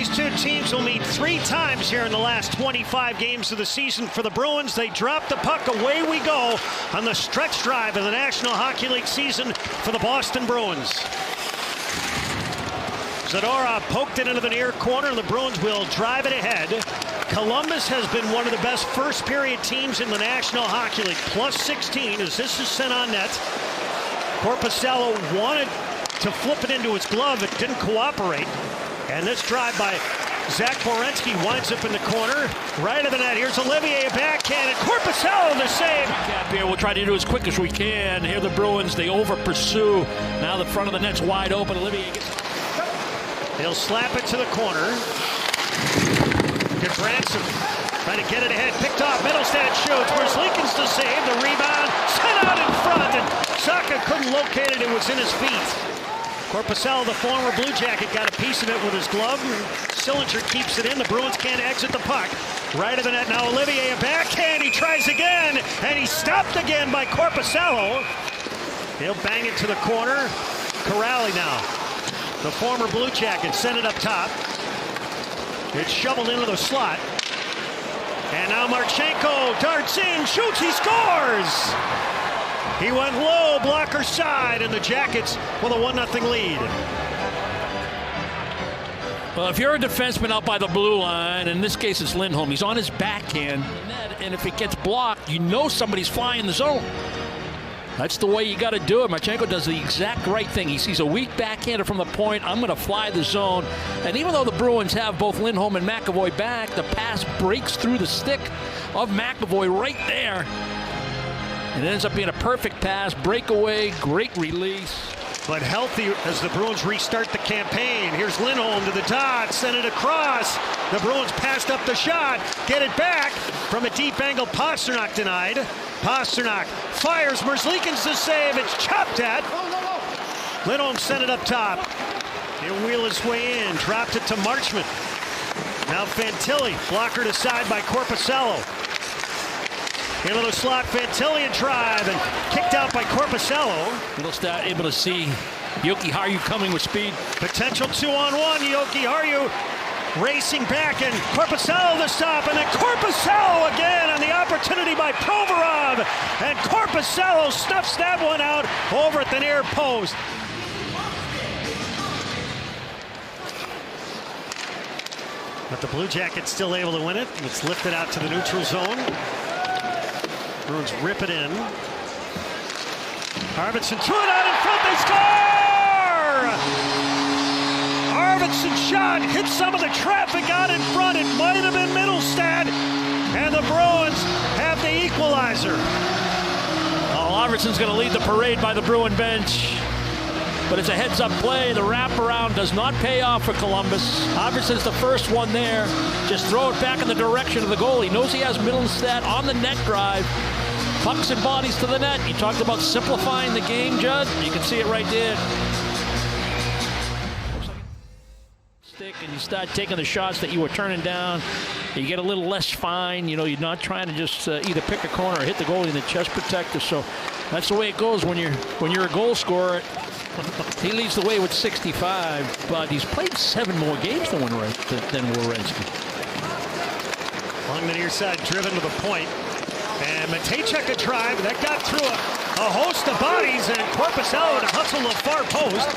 These two teams will meet 3 times here in the last 25 games of the season. For the Bruins, they drop the puck. Away we go on the stretch drive of the National Hockey League season for the Boston Bruins. Zadorov poked it into the near corner, and the Bruins will drive it ahead. Columbus has been one of the best first-period teams in the National Hockey League, plus 16 as this is sent on net. Korpisalo wanted to flip it into his glove. It didn't cooperate. And this drive by Zach Werenski winds up in the corner, right of the net. Here's Olivier, a backhand, and Korpisalo the save. Here, we'll try to do as quick as we can. Here the Bruins, they over-pursue. Now the front of the net's wide open. Olivier gets... He'll slap it to the corner. Good Branson trying to get it ahead. Picked off. Middlestad shoots. Merzlikins to save. The rebound sent out in front, and Saka couldn't locate it. It was in his feet. Korpisalo, the former Blue Jacket, got a piece of it with his glove. Sillinger keeps it in. The Bruins can't exit the puck. Right of the net now. Olivier, a backhand. He tries again, and he's stopped again by Korpisalo. He'll bang it to the corner. Corrali now. The former Blue Jacket sent it up top. It's shoveled into the slot. And now Marchenko darts in, shoots, he scores! He went low, blocker side, and the Jackets with a 1-0 lead. Well, if you're a defenseman out by the blue line, in this case it's Lindholm, he's on his backhand, and if it gets blocked, you know somebody's flying the zone. That's the way you got to do it. Marchenko does the exact right thing. He sees a weak backhander from the point. I'm going to fly the zone. And even though the Bruins have both Lindholm and McAvoy back, the pass breaks through the stick of McAvoy right there. And it ends up being a perfect pass, breakaway, great release. But healthy as the Bruins restart the campaign. Here's Lindholm to the dot, send it across. The Bruins passed up the shot, get it back from a deep angle. Pasternak denied. Pasternak fires, Merzlikins to save. It's chopped at. Lindholm sent it up top. He'll wheel his way in, dropped it to Marchment. Now Fantilli, blockered aside by Korpisalo. Into the slot, Fantilli a drive, and kicked out by Korpisalo. Middlestad able to see Jokiharju coming with speed. Potential 2-on-1, Jokiharju racing back, and Korpisalo the stop, and then Korpisalo again on the opportunity by Provorov, and Korpisalo stuffs that one out over at the near post. But the Blue Jackets still able to win it. It's lifted out to the neutral zone. Bruins rip it in. Arvidsson threw it out in front, they score! Arvidsson shot, hit some of the traffic out in front. It might have been Middlestad, and the Bruins have the equalizer. Oh, Arvidsson's going to lead the parade by the Bruin bench. But it's a heads-up play. The wraparound does not pay off for Columbus. Arvidsson's the first one there. Just throw it back in the direction of the goal. He knows he has Middlestad on the net drive. Pucks and bodies to the net. You talked about simplifying the game, Judd. You can see it right there. Stick, and you start taking the shots that you were turning down. You get a little less fine. You know, you're not trying to just either pick a corner or hit the goalie in the chest protector. So that's the way it goes when you're a goal scorer. He leads the way with 65, but he's played 7 more games than Werenski. Along the near side, driven to the point. And Matejchuk a drive. That got through a host of bodies, and Korpisalo to hustle the far post.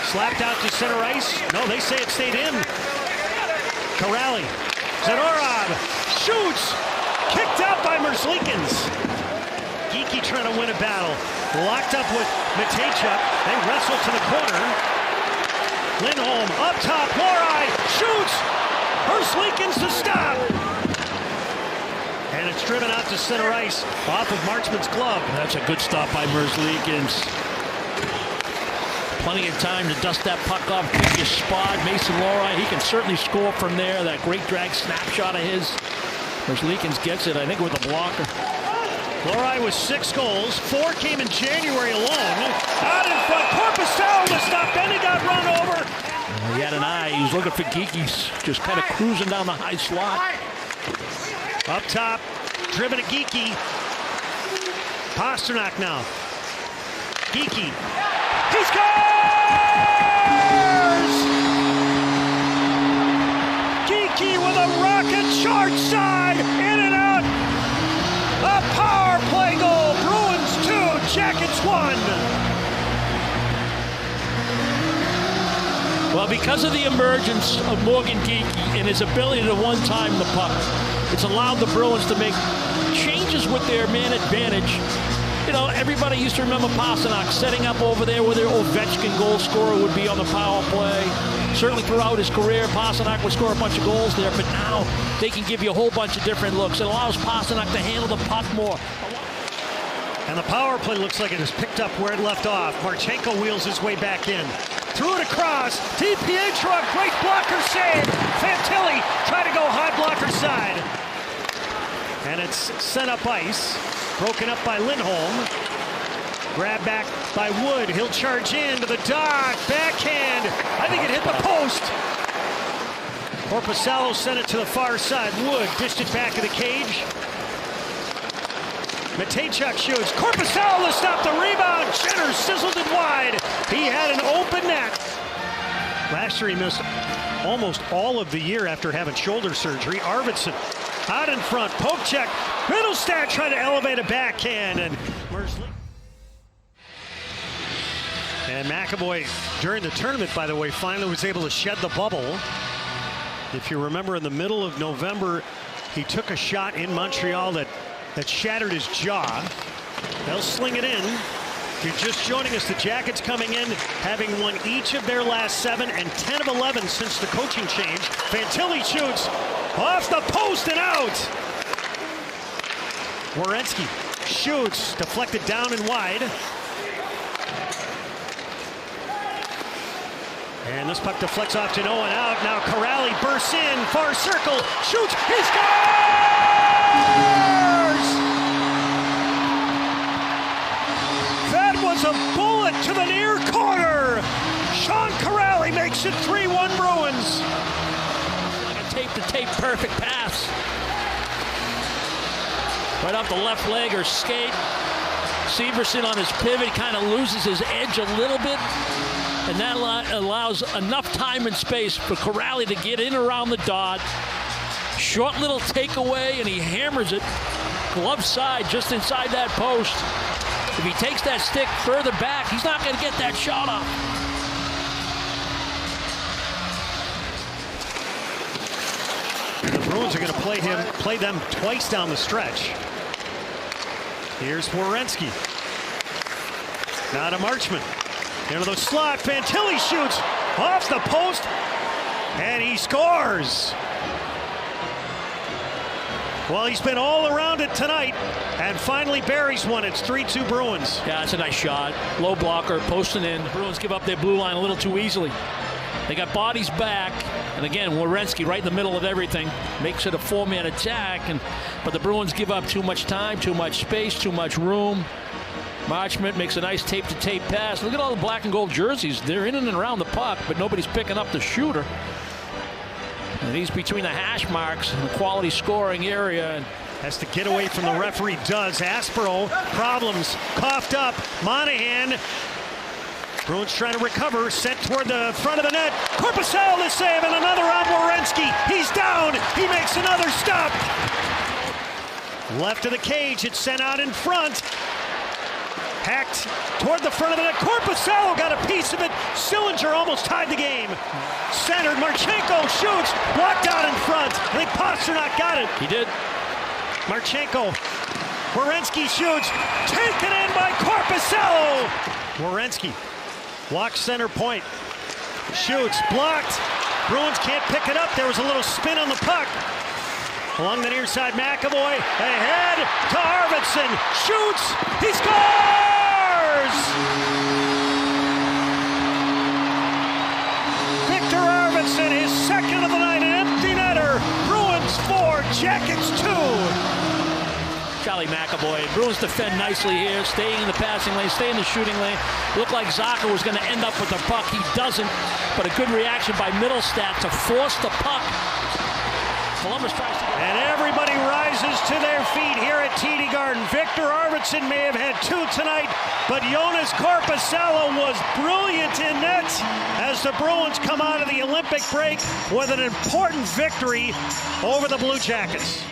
Slapped out to center ice. No, they say it stayed in. Corrali. Zadorov shoots. Kicked out by Merzlikins. Geeky trying to win a battle. Locked up with Matejchuk. They wrestle to the corner. Lindholm up top. Lohrei shoots. Merzlikins to stop. And it's driven out to center ice off of Marchment's glove. That's a good stop by Merzlikins. Plenty of time to dust that puck off, pick his spot. Mason Lohrei, he can certainly score from there. That great drag snapshot of his. Merzlikins gets it, I think, with a blocker. Lohrei with 6 goals. 4 came in January alone. Out in front, Korpisalo to stop. Then he got run over. He had an eye. He was looking for Geeky's, just kind of cruising down the high slot. Up top, driven to Geeky. Pasternak now. Geeky. He scores! Well, because of the emergence of Morgan Geekie and his ability to one-time the puck, it's allowed the Bruins to make changes with their man advantage. You know, everybody used to remember Pastrnak setting up over there where their Ovechkin goal scorer would be on the power play. Certainly throughout his career, Pastrnak would score a bunch of goals there, but now they can give you a whole bunch of different looks. It allows Pastrnak to handle the puck more. And the power play looks like it has picked up where it left off. Marchenko wheels his way back in. Threw it across. DiPietro, great blocker save. Fantilli tried to go high blocker side. And it's sent up ice. Broken up by Lindholm. Grabbed back by Wood. He'll charge in to the dot. Backhand. I think it hit the post. Korpisalo sent it to the far side. Wood dished it back of the cage. Matejchuk shoots. Korpisalo to stop the rebound. Jenner sizzled it wide. He had an open net. Last year he missed almost all of the year after having shoulder surgery. Arvidsson out in front. Poke check. Middlestat tried to elevate a backhand. And McAvoy, during the tournament, by the way, finally was able to shed the bubble. If you remember, in the middle of November, he took a shot in Montreal that shattered his jaw. They'll sling it in. If you're just joining us, the Jackets coming in, having won each of their last 7 and 10 of 11 since the coaching change. Fantilli shoots off the post and out. Werenski shoots, deflected down and wide. And this puck deflects off to no and out. Now Corrali bursts in, far circle, shoots, he scores! That was a bullet to the near corner. Sean Corrali makes it 3-1 Bruins. Like a tape-to-tape perfect pass. Right off the left leg or skate. Severson on his pivot kind of loses his edge a little bit. And that allows enough time and space for Corrali to get in around the dot. Short little takeaway, and he hammers it. Glove side, just inside that post. If he takes that stick further back, he's not going to get that shot off. The Bruins are going to play them twice down the stretch. Here's Werenski. Now to Marchment. Into the slot, Fantilli shoots off the post, and he scores. Well, he's been all around it tonight, and finally buries one. It's 3-2 Bruins. Yeah, that's a nice shot. Low blocker, posting in. The Bruins give up their blue line a little too easily. They got bodies back, and again, Werenski right in the middle of everything. Makes it a 4-man attack, but the Bruins give up too much time, too much space, too much room. Marchment makes a nice tape-to-tape pass. Look at all the black and gold jerseys. They're in and around the puck, but nobody's picking up the shooter. And he's between the hash marks in the quality scoring area. And has to get away from the referee. Does. Aspero, problems. Coughed up. Monahan. Bruins trying to recover. Sent toward the front of the net. Korpisalo to save, and another on Werenski. He's down. He makes another stop. Left of the cage. It's sent out in front. Hacked toward the front of the net. Korpisalo got a piece of it. Sillinger almost tied the game. Centered. Marchenko shoots. Blocked out in front. I think Pastrnak got it. He did. Marchenko. Werenski shoots. Taken in by Korpisalo. Werenski. Walks center point. Shoots. Blocked. Bruins can't pick it up. There was a little spin on the puck. Along the near side, McAvoy. Ahead to Arvidsson. Shoots. He scores! Viktor Arvidsson, his second of the night, an empty netter. Bruins 4, Jackets 2. Charlie McAvoy. Bruins defend nicely here, staying in the passing lane, staying in the shooting lane. Looked like Zacha was going to end up with the puck. He doesn't, but a good reaction by Middlestat to force the puck. Columbus tries to get... And everybody rises to their feet here at TD Garden. Viktor Arvidsson may have had 2 tonight, but Joonas Korpisalo was brilliant in net as the Bruins come out of the Olympic break with an important victory over the Blue Jackets.